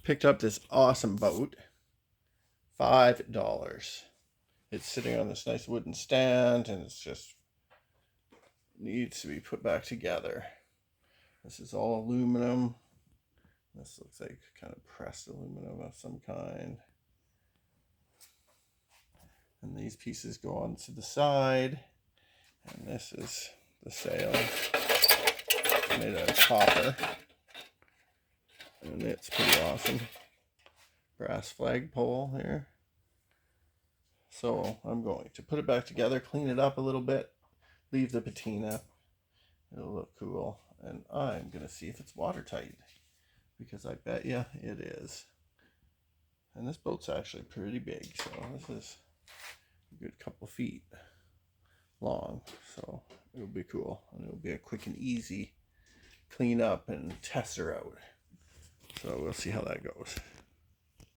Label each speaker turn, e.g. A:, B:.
A: Picked up this awesome boat. $5. It's sitting on this nice wooden stand, and it's just needs to be put back together. This is all aluminum. This looks like kind of pressed aluminum of some kind. And these pieces go on to the side. And this is the sail. It's made out of copper. And it's pretty awesome. Brass flagpole here. So I'm going to put it back together, clean it up a little bit, leave the patina. It'll look cool. And I'm going to see if it's watertight, because I bet you it is. And this boat's actually pretty big, so this is a good couple feet long. So it'll be cool, and it'll be a quick and easy clean up and test her out. So we'll see how that goes.